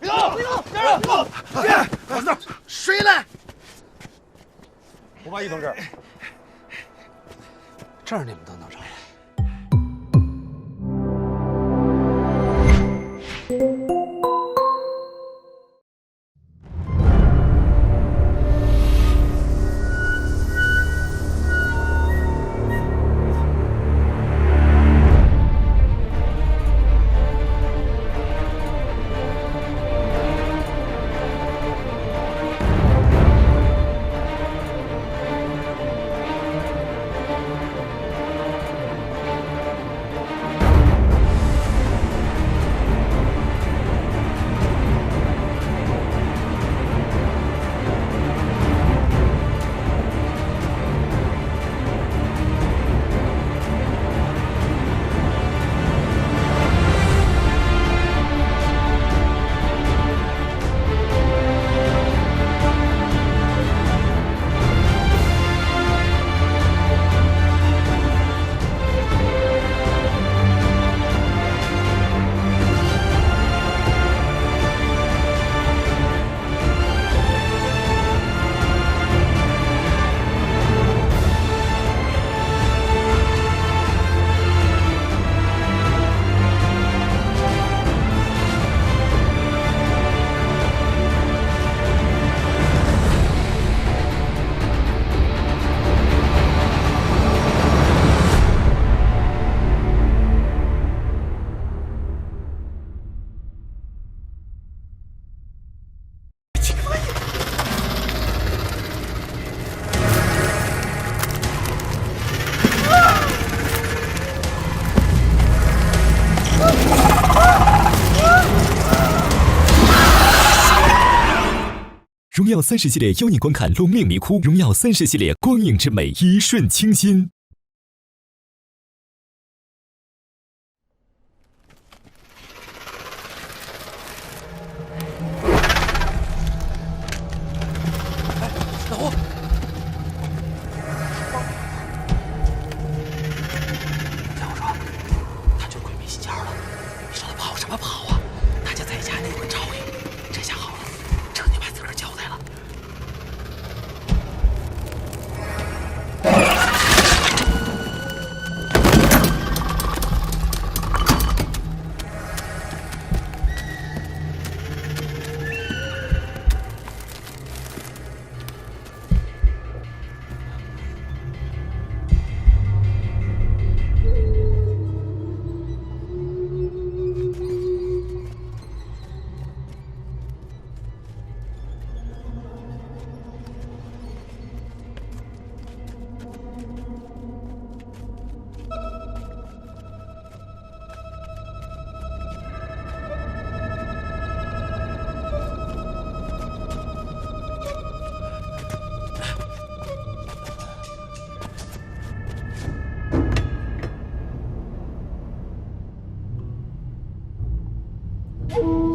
别动！别动！别！老师，谁来？胡八一同志，这儿你们都能找来。荣耀30系列邀你观看《龙令迷窟》，荣耀30系列光影之美，一瞬清新。老胡，听我说，他就鬼迷心窍了。你说他跑什么跑啊？大家在家那会吵你，这下好了，彻底把自个儿交代了。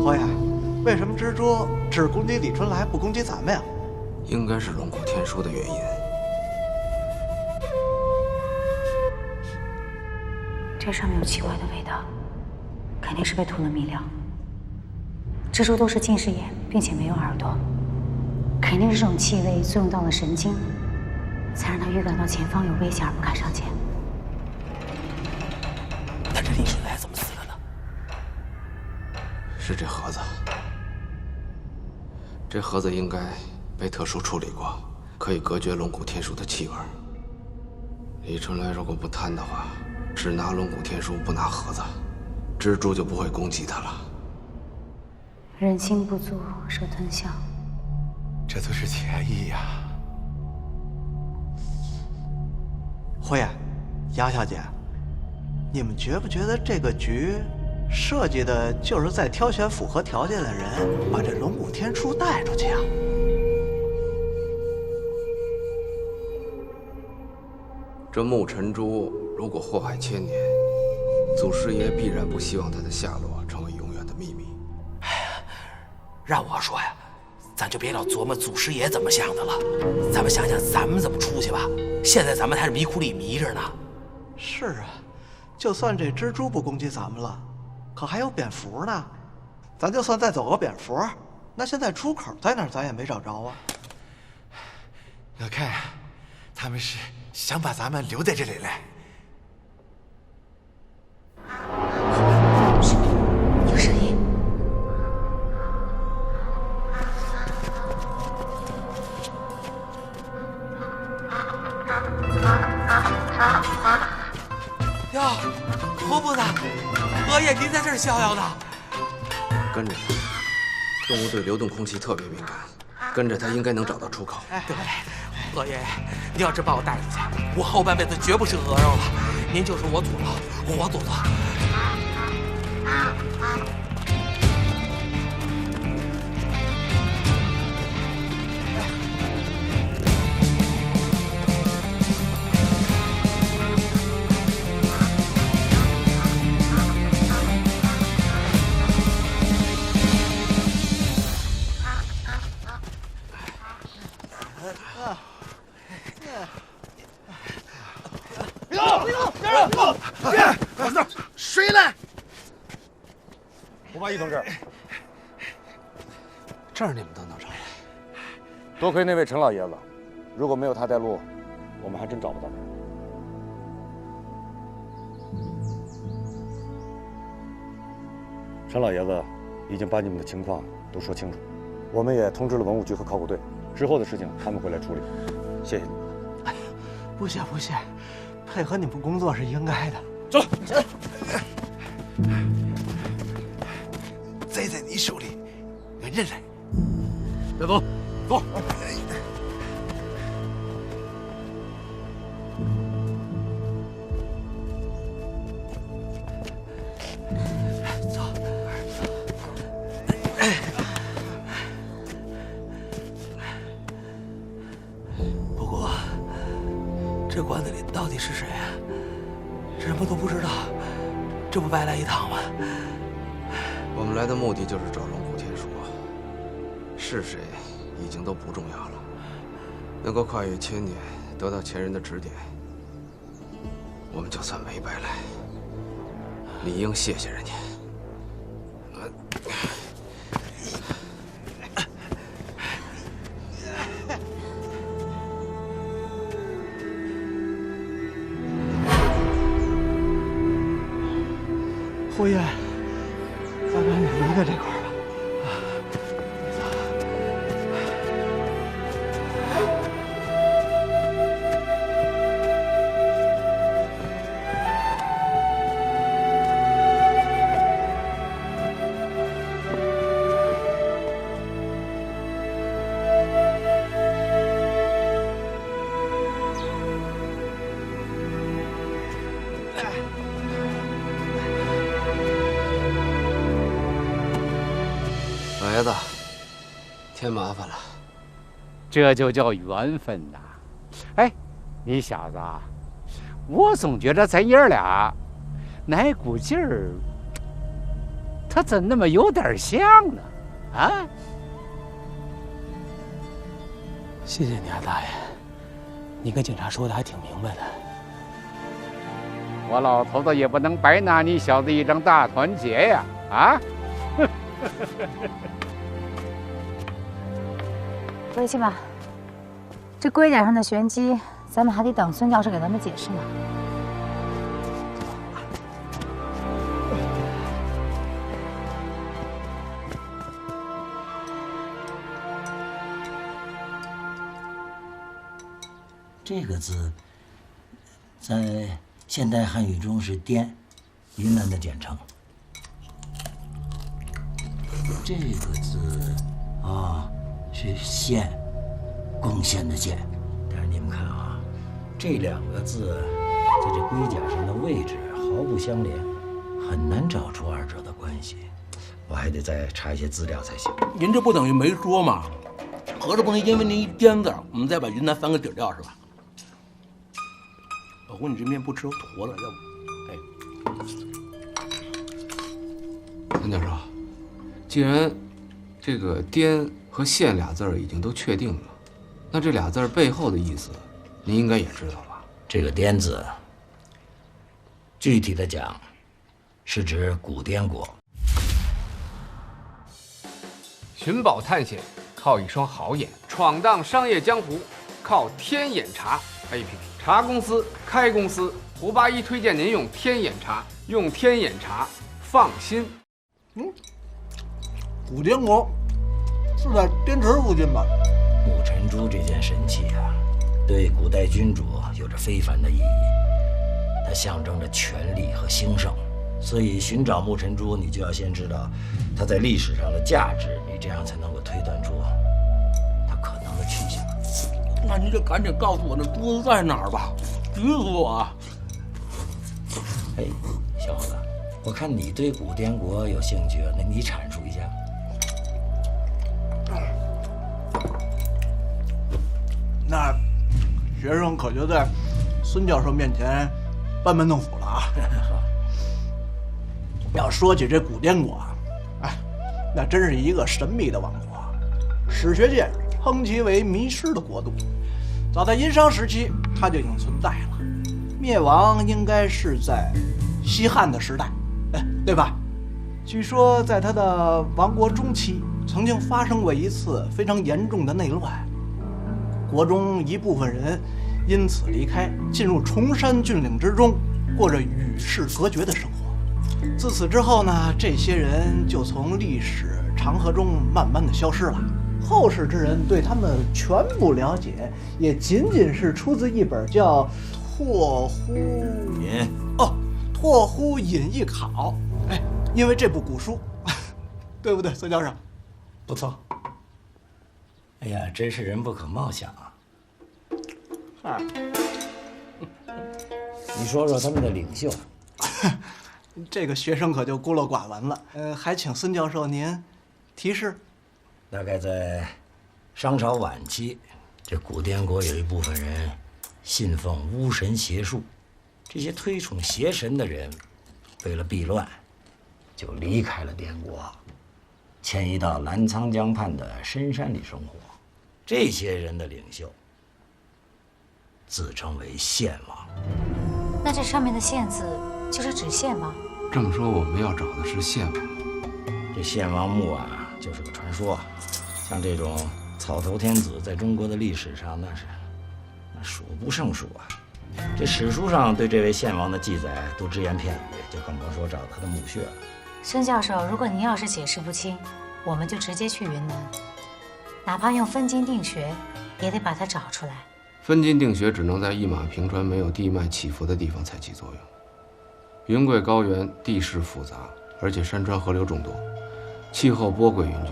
侯爷，为什么蜘蛛只攻击李春来，不攻击咱们呀？应该是龙骨天书的原因。这上面有奇怪的味道，肯定是被涂了迷料。蜘蛛都是近视眼，并且没有耳朵，肯定是这种气味作用到了神经，才让他预感到前方有危险而不敢上前。但这李春来怎么死了呢？是这盒子，这盒子应该被特殊处理过，可以隔绝龙骨天书的气味。李春来如果不贪的话，只拿龙骨天书不拿盒子，蜘蛛就不会攻击他了。人心不足蛇吞象，这都是前意呀。侯爷，杨小姐，你们觉不觉得这个局设计的就是在挑选符合条件的人，把这龙骨天书带出去啊？这木尘珠如果祸害千年，祖师爷必然不希望他的下落成为永远的秘密。让我说呀，咱就别老琢磨祖师爷怎么想的了，咱们想想咱们怎么出去吧。现在咱们还是迷窟里迷着呢。是啊，就算这蜘蛛不攻击咱们了，可还有蝙蝠呢。咱就算再走个蝙蝠，那现在出口在哪儿，咱也没找着啊。我看呀，他们是想把咱们留在这里来。有声音。哟，胡部子，荷叶，您在这儿逍遥呢？跟着他，动物对流动空气特别敏感，跟着他应该能找到出口。对，荷叶，你要真把我带出去，我后半辈子绝不吃鹅肉了。您就是我祖宗，我祖宗。谁来？胡八一同志，这儿你们都能找来，多亏那位陈老爷子，如果没有他带路，我们还真找不到人。陈老爷子已经把你们的情况都说清楚，我们也通知了文物局和考古队，之后的事情他们会来处理。谢谢你们。哎呀，不谢不谢，配合你们工作是应该的。走，栽在你手里，我认了。别走，走。不过，这馆子里到底是谁啊？什么都不知道，这不白来一趟吗？我们来的目的就是找龙骨天书，是谁已经都不重要了。能够跨越千年，得到前人的指点，我们就算没白来，理应谢谢人家。胡爷，咱赶紧离开这块儿吧。老爷子，添麻烦了。这就叫缘分呐！哎，你小子，我总觉得咱爷儿俩哪股劲儿，他怎那么有点像呢？啊！谢谢你啊，大爷，你跟警察说的还挺明白的。我老头子也不能白拿你小子一张大团结呀！啊！回去吧，这龟甲上的玄机，咱们还得等孙教授给咱们解释呢。这个字在现代汉语中是滇，云南的简称。这个字啊是献，贡献的献。但是你们看啊，这两个字在这龟甲上的位置毫不相连，很难找出二者的关系。我还得再查一些资料才行。您这不等于没说吗？合着不能因为那一颠字，我们再把云南翻个底掉是吧？老胡，你这面不吃都坨了，要不？哎，孙教授，既然这个“滇”和“县”俩字儿已经都确定了，那这俩字儿背后的意思，您应该也知道吧？这个“滇”字，具体的讲，是指古滇国。寻宝探险靠一双好眼，闯荡商业江湖靠天眼查 APP。查公司、开公司，胡八一推荐您用天眼查，用天眼查放心。古滇国是在滇池附近吧？木尘珠这件神器啊，对古代君主有着非凡的意义，它象征着权力和兴盛。所以寻找木尘珠，你就要先知道它在历史上的价值，你这样才能够推断出它可能的去向。那你就赶紧告诉我那珠子在哪儿吧，急死我啊！哎，小伙子，我看你对古滇国有兴趣，那你阐述一下。那学生可就在孙教授面前班门弄斧了啊！要说起这古滇国啊，哎，那真是一个神秘的王国，史学界称其为迷失的国度。早在殷商时期，它就已经存在了，灭亡应该是在西汉的时代，对吧？据说在它的亡国中期，曾经发生过一次非常严重的内乱，国中一部分人因此离开，进入崇山峻岭之中，过着与世隔绝的生活。自此之后呢，这些人就从历史长河中慢慢的消失了。后世之人对他们全部了解，也仅仅是出自一本叫《拓乎引》拓乎引一考。哎，因为这部古书，对不对，孙教授？不错。哎呀，真是人不可貌相啊！你说说他们的领袖。这个学生可就孤陋寡闻了。还请孙教授您提示。大概在商朝晚期，这古滇国有一部分人信奉巫神邪术，这些推崇邪神的人，为了避乱，就离开了滇国，迁移到澜沧江畔的深山里生活。这些人的领袖自称为献王。那这上面的“献”字就是指献王？这么说，我们要找的是献王。这献王墓啊，就是个传说。像这种草头天子，在中国的历史上那数不胜数啊。这史书上对这位献王的记载都只言片语，就更甭说找他的墓穴了。孙教授，如果您要是解释不清，我们就直接去云南，哪怕用分金定穴，也得把它找出来。分金定穴只能在一马平川、没有地脉起伏的地方才起作用。云贵高原地势复杂，而且山川河流众多，气候波诡云谲。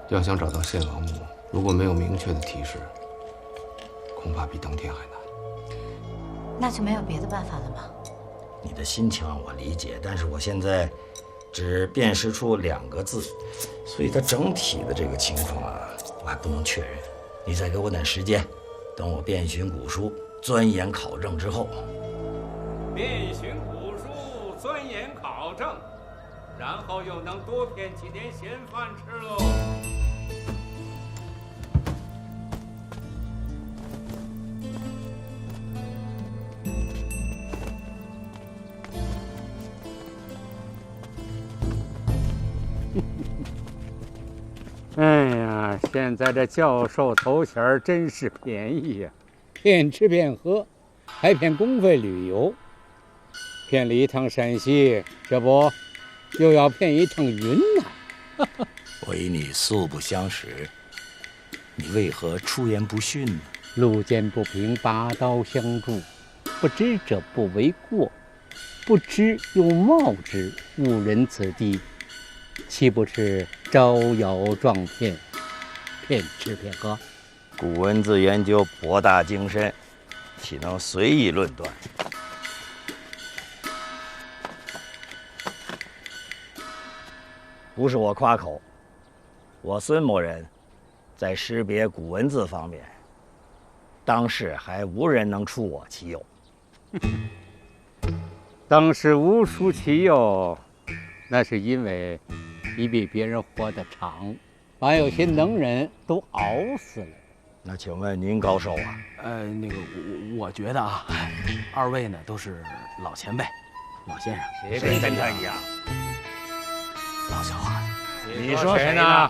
要想找到献王墓，如果没有明确的提示，恐怕比登天还难。那就没有别的办法了吗？你的心情我理解，但是我现在只辨识出2个字，所以它整体的这个情况啊，我还不能确认。你再给我点时间，等我遍寻古书、钻研考证之后。遍寻古书、钻研考证，然后又能多骗几点闲饭吃喽。哎呀，现在这教授头衔真是便宜呀，骗吃骗喝，还骗公费旅游，骗了一趟陕西，这不又要骗一趟云南。我与你素不相识，你为何出言不逊呢？路见不平，拔刀相助，不知者不为过，不知又冒之，误人子弟，岂不是招摇撞骗，骗吃骗喝？古文字研究博大精深，岂能随意论断？不是我夸口，我孙某人在识别古文字方面，当世还无人能出我其右。当时无出其右，那是因为你比别人活得长，把有些能人都熬死了。那请问您高寿啊？那个我觉得啊，2位呢都是老前辈，老先生。谁跟你啊？老小孩。你说谁呢？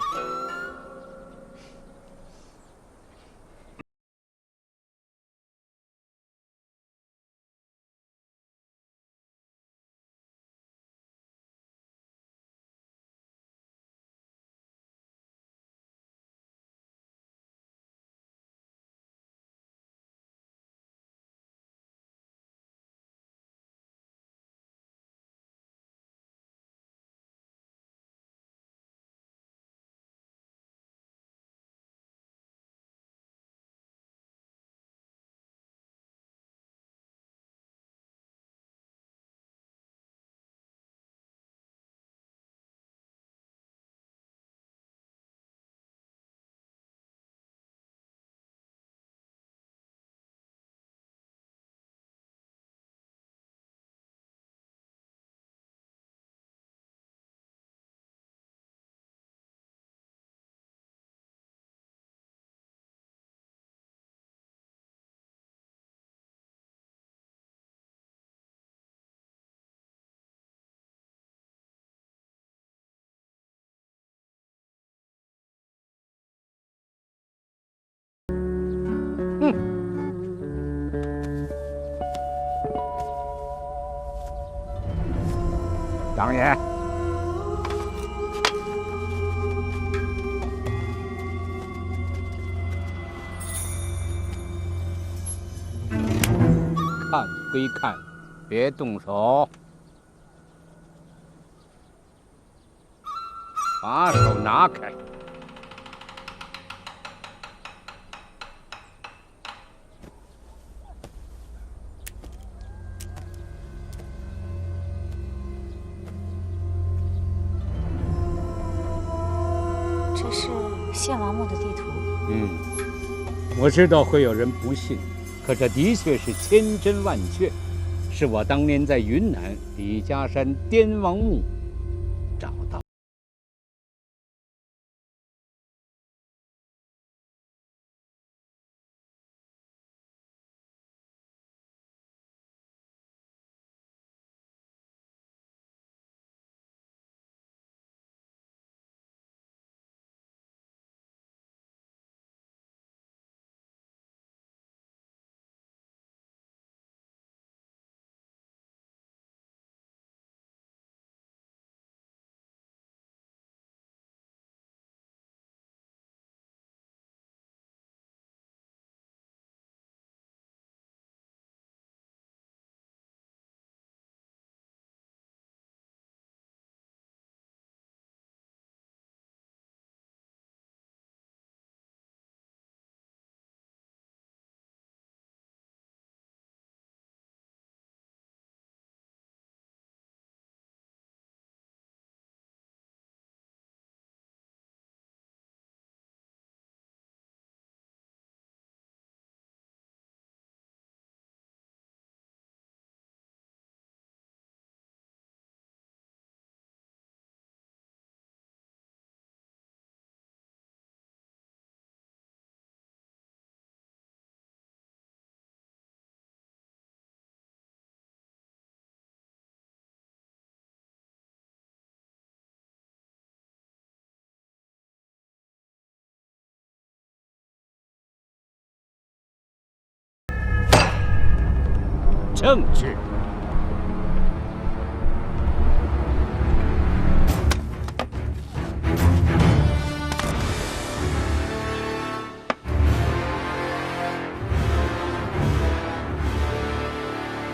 张爷，看归看，别动手，把手拿开。这是献王墓的地图。我知道会有人不信，可这的确是千真万确，是我当年在云南李家山滇王墓找到。政治。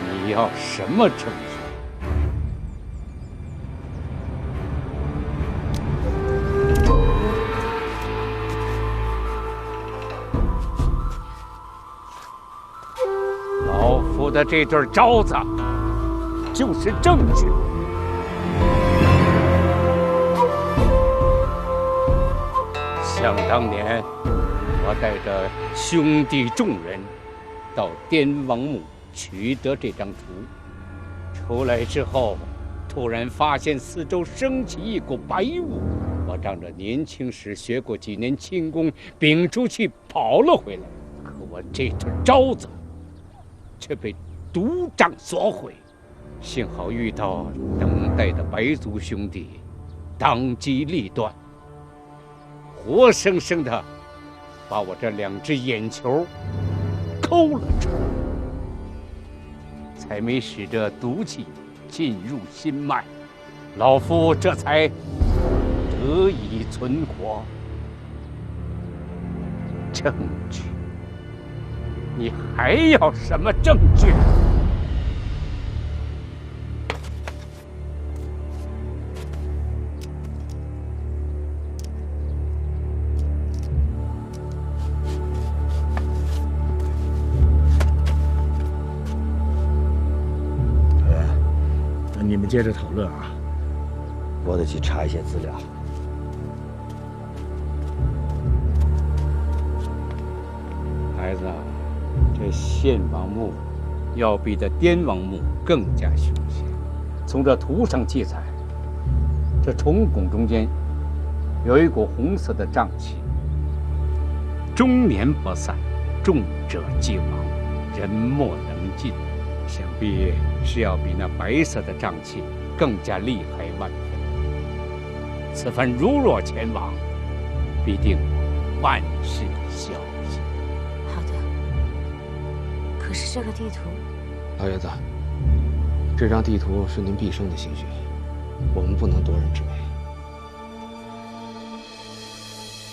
你要什么证据？老夫的这对招子就是证据。想当年，我带着兄弟众人到滇王墓取得这张图，出来之后，突然发现四周升起一股白雾。我仗着年轻时学过几年轻功，屏出去跑了回来。可我这对招子却被毒瘴所毁，幸好遇到等待的白族兄弟，当机立断，活生生的把我这2只眼球抠了出来，才没使这毒气进入心脉，老夫这才得以存活。证据？你还要什么证据？那你们接着讨论啊，我得去查一些资料。孩子，这献王墓要比这滇王墓更加凶险。从这图上记载，这重拱中间有一股红色的瘴气，终年不散，重者即亡，人莫能进。想必是要比那白色的瘴气更加厉害万分。此番如若前往，必定万事小心。好的。可是这个地图，老爷子，这张地图是您毕生的心血，我们不能夺人之美。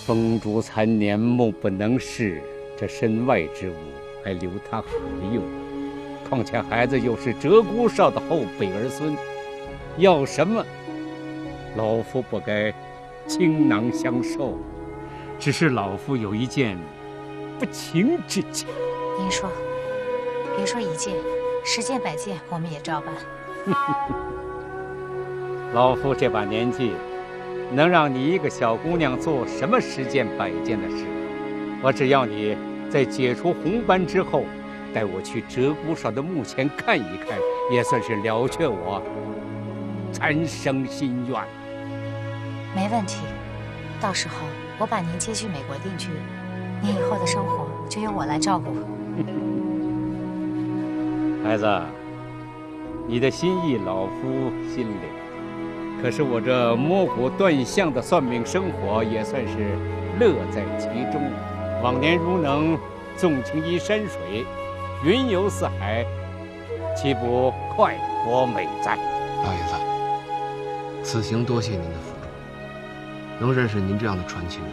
风烛残年，目不能视，这身外之物还留他何用？况且孩子又是鹧鸪哨的后辈儿孙，要什么，老夫不该倾囊相授。只是老夫有一件不情之请。您说，别说一件，10件100件，我们也照办。老夫这把年纪，能让你一个小姑娘做什么10件100件的事？我只要你在解除红斑之后，带我去鹧鸪哨的墓前看一看，也算是了却我残生心愿。没问题，到时候我把您接去美国定居，您以后的生活就由我来照顾。孩子，你的心意老夫心领，可是我这摸骨断相的算命生活也算是乐在其中。往年如能纵情于山水，云游四海，岂不快活美哉？老爷子，此行多谢您的辅助，能认识您这样的传奇人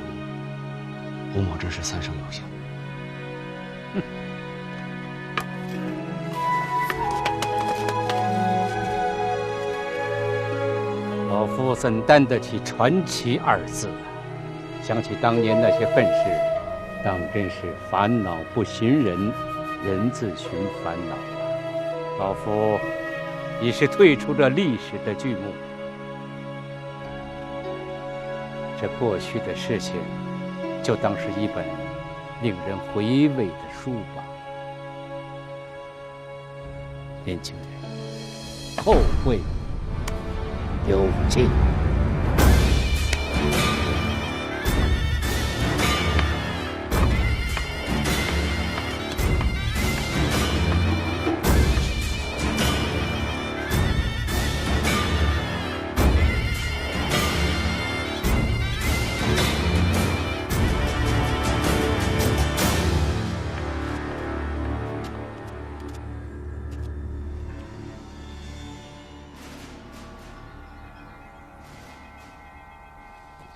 物，吴某真是三生有幸。老夫怎担得起传奇2字啊？想起当年那些愤事，当真是烦恼不寻人，人自寻烦恼啊！老夫已是退出这历史的剧目，这过去的事情，就当是一本令人回味的书吧。年轻人，后会有期。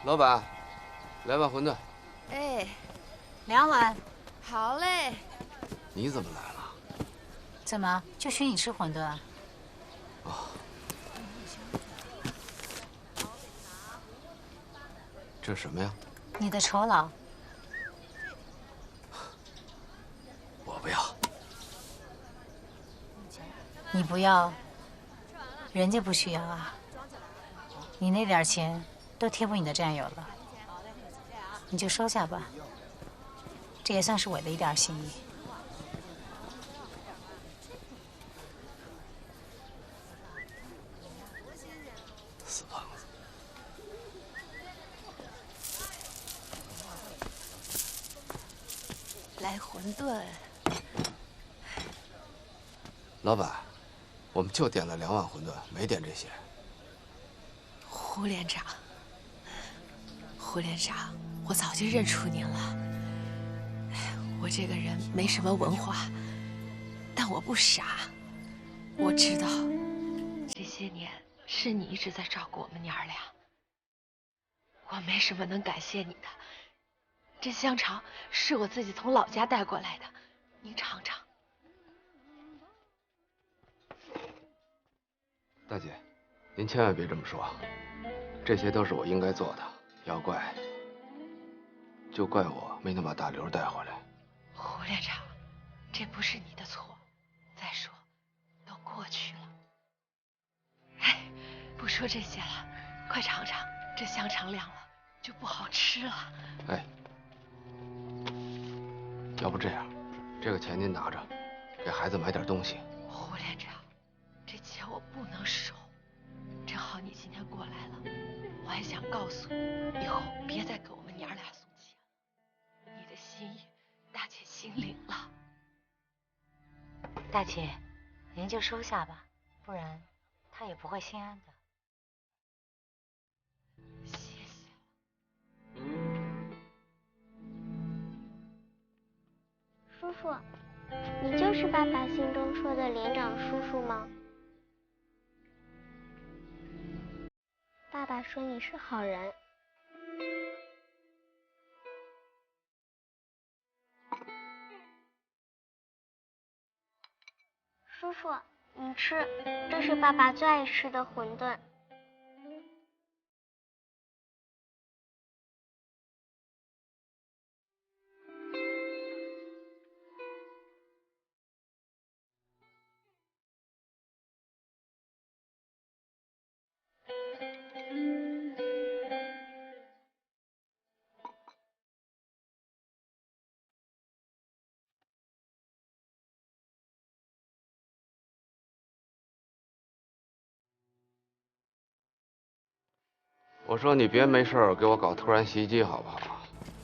老板，来碗馄饨。哎，2碗。好嘞。你怎么来了？怎么就许你吃馄饨啊？哦。这什么呀？你的酬劳。我不要。你不要，人家不需要啊。你那点钱都贴补你的战友了，你就收下吧。这也算是我的一点心意。死胖子！来馄饨。老板，我们就点了2碗馄饨，没点这些。胡连长，胡连长，我早就认出您了。我这个人没什么文化，但我不傻。我知道，这些年是你一直在照顾我们娘儿俩。我没什么能感谢你的。这香肠是我自己从老家带过来的，您尝尝。大姐，您千万别这么说。这些都是我应该做的，要怪就怪我没能把大刘带回来。胡连长，这不是你的错。再说，都过去了。哎，不说这些了，快尝尝，这香肠凉了就不好吃了。哎，要不这样，这个钱您拿着，给孩子买点东西。胡连长，这钱我不能收。正好你今天过来了，我还想告诉你，以后别再给我们娘俩送钱了。你的心意，大姐心领了。大姐，您就收下吧，不然她也不会心安的。谢谢。叔叔，你就是爸爸心中说的连长叔叔吗？说你是好人。叔叔，你吃，这是爸爸最爱吃的馄饨。我说你别没事儿给我搞突然袭击好不好？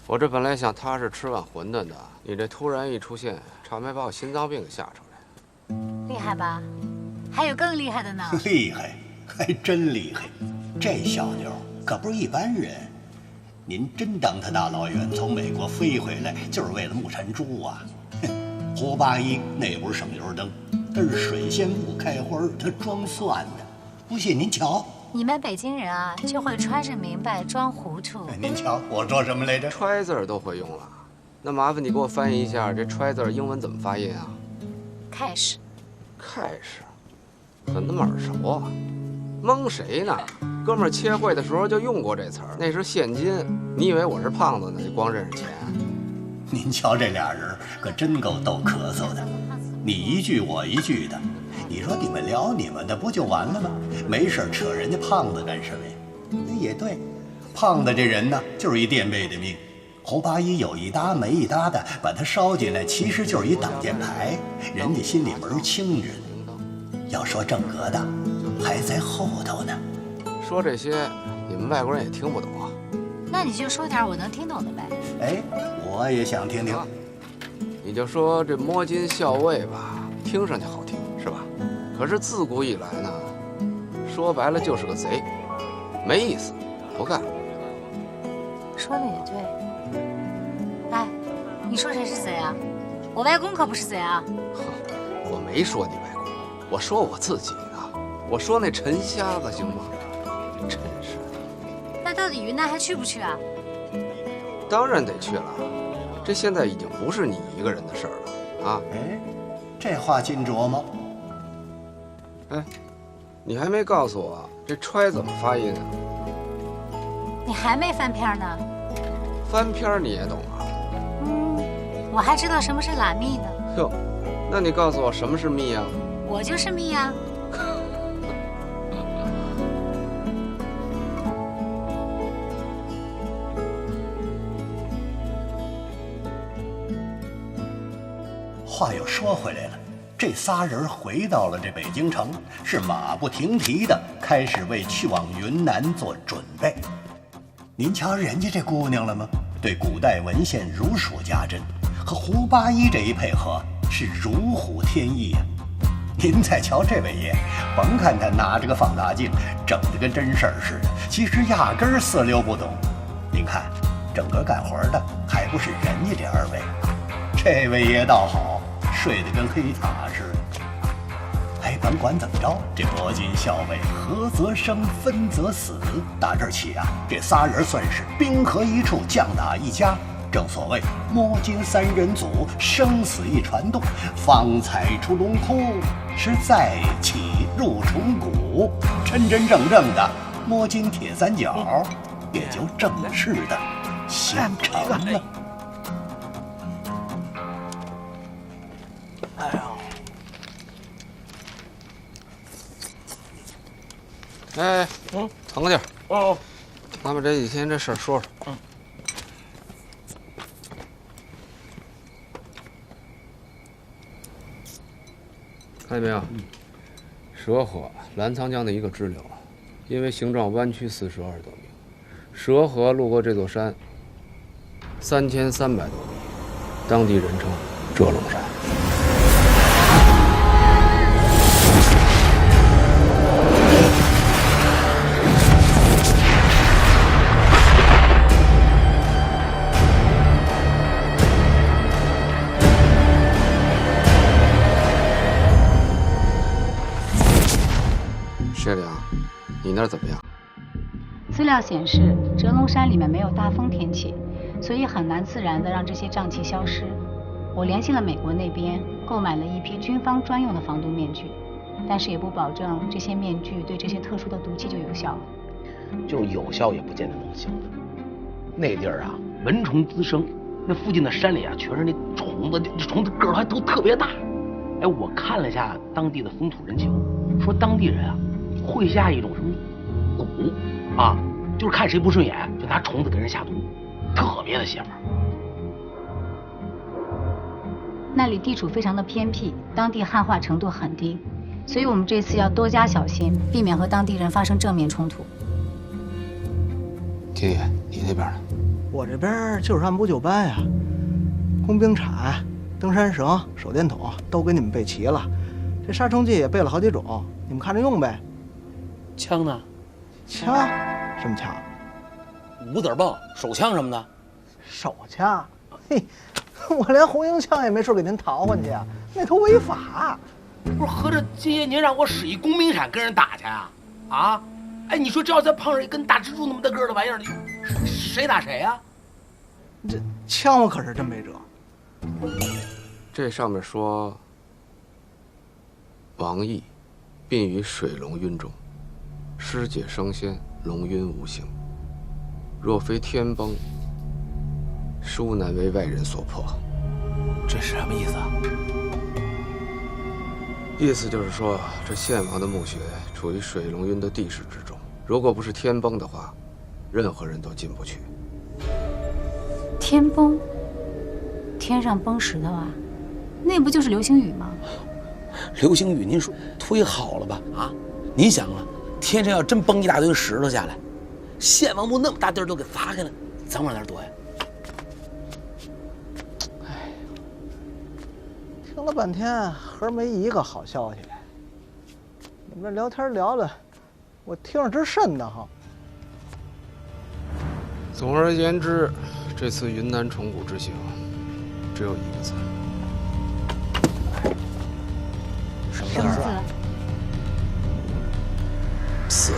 我这本来想踏实吃碗馄饨的，你这突然一出现，差没把我心脏病给吓出来。厉害吧？还有更厉害的呢。厉害，还真厉害！这小妞可不是一般人。您真当他大老远从美国飞回来就是为了木尘珠啊？哼，胡八一那不是省油灯，那是水仙不开花，他装蒜的。不信您瞧。你们北京人啊，就会揣着明白装糊涂。您瞧，我说什么来着？揣字儿都会用了，那麻烦你给我翻译一下，这揣字儿英文怎么发音啊 ？cash。cash， 怎么那么耳熟啊？蒙谁呢？哥们儿切会的时候就用过这词儿，那是现金。你以为我是胖子呢？就光认识钱？您瞧这俩人可真够逗咳嗽的，你一句我一句的。你说你们聊你们的不就完了吗？没事扯人家胖子干什么呀？也对，胖子这人呢，就是一垫背的命。胡八一有一搭没一搭的把他捎进来，其实就是一挡箭牌，人家心里门清着呢。要说正格的，还在后头呢。说这些，你们外国人也听不懂啊。那你就说点我能听懂的呗。哎，我也想听听。你就说这摸金校尉吧，听上去好听，是吧？可是自古以来呢，说白了就是个贼，没意思，不干。说的也对。哎，你说谁是贼啊？我外公可不是贼啊。我没说你外公，我说我自己呢。我说那陈瞎子行吗？真是的。那到底云南还去不去啊？当然得去了，这现在已经不是你一个人的事儿了啊。哎，这话尽琢磨。哎，你还没告诉我这揣怎么发音啊？你还没翻篇呢？翻篇你也懂啊？我还知道什么是拉密呢。哟，那你告诉我什么是密啊？我就是密啊。话又说回来了。这仨人回到了这北京城，是马不停蹄的开始为去往云南做准备。您瞧人家这姑娘了吗？对古代文献如数家珍，和胡八一这一配合是如虎添翼啊！您再瞧这位爷，甭看他拿着个放大镜，整得跟真事儿似的，其实压根儿四六不懂。您看，整个干活的还不是人家这二位，这位爷倒好。睡得跟黑塔似的。哎，甭管怎么着，这摸金校尉合则生，分则死。打这儿起啊，这仨人算是兵合一处，将打一家。正所谓摸金三人组，生死一传动。方才出龙窟，是再起入虫谷。真真正正的摸金铁三角，也就正式的形成了。哎，腾个地儿。哦，咱们这几天这事儿说说。看见没有？蛇河澜沧江的一个支流，因为形状弯曲42多米，蛇河路过这座山3300多米，当地人称遮龙山。谢良，你那儿怎么样？资料显示，折龙山里面没有大风天气，所以很难自然的让这些瘴气消失。我联系了美国那边，购买了一批军方专用的防毒面具，但是也不保证这些面具对这些特殊的毒气就有效。就有效也不见得能行。那地儿啊，蚊虫滋生，那附近的山里啊，全是那虫子，这虫子个儿还都特别大。哎，我看了一下当地的风土人情，说当地人啊会下一种什么蛊啊，就是看谁不顺眼就拿虫子给人下毒，特别的邪门。那里地处非常的偏僻，当地汉化程度很低，所以我们这次要多加小心，避免和当地人发生正面冲突。天野，你那边呢？我这边就是按部就班呀，工兵铲、登山绳、手电筒都给你们备齐了，这杀虫剂也备了好几种，你们看着用呗。枪呢？枪？什么枪？五子泵、手枪什么的。手枪？嘿，我连红缨枪也没处给您淘换去啊，那都违法。不是，合着今夜您让我使一工兵铲跟人打去啊？啊？哎，你说这要再碰上一根大蜘蛛那么大个的玩意儿，谁打谁啊？这枪我可是真没辙。这上面说，王毅病于水龙晕中，尸解升仙，龙晕无形。若非天崩，殊难为外人所破。这是什么意思啊？意思就是说，这献王的墓穴处于水龙晕的地势之中，如果不是天崩的话，任何人都进不去。天崩？天上崩石头啊？那不就是流星雨吗？流星雨，您说忒好了吧？啊，您想啊，天上要真崩一大堆石头下来，献王墓那么大地儿都给砸开了，咱往哪儿躲呀？听了半天，合没一个好消息。你们这聊天聊的，我听着直瘆得慌。总而言之，这次云南虫谷之行，只有一个字。什么字？死。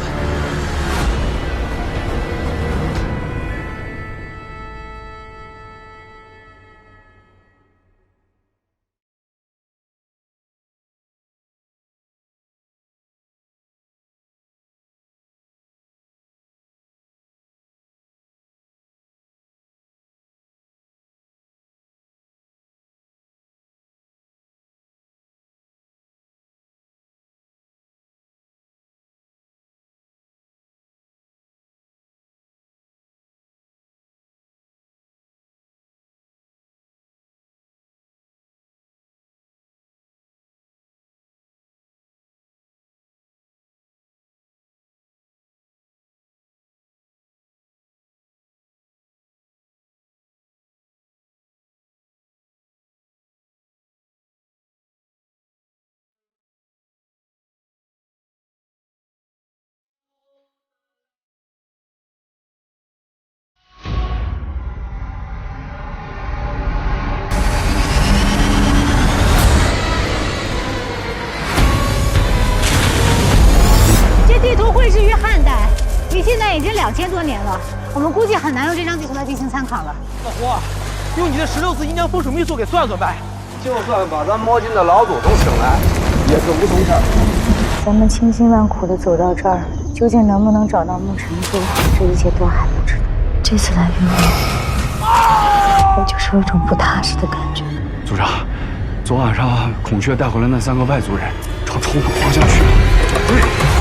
地图绘制于汉代，离现在已经2000多年了。我们估计很难用这张地图来进行参考了。老胡，用你的16字阴阳风水秘术给算算呗。就算把咱摸金的老祖宗请来，也是无从事儿。咱们千辛万苦的走到这儿，究竟能不能找到沐尘珠，这一切都还不知道。这次来云南，我就是有一种不踏实的感觉。组长，昨晚上孔雀带回来那3个外族人朝虫谷方向去了。对。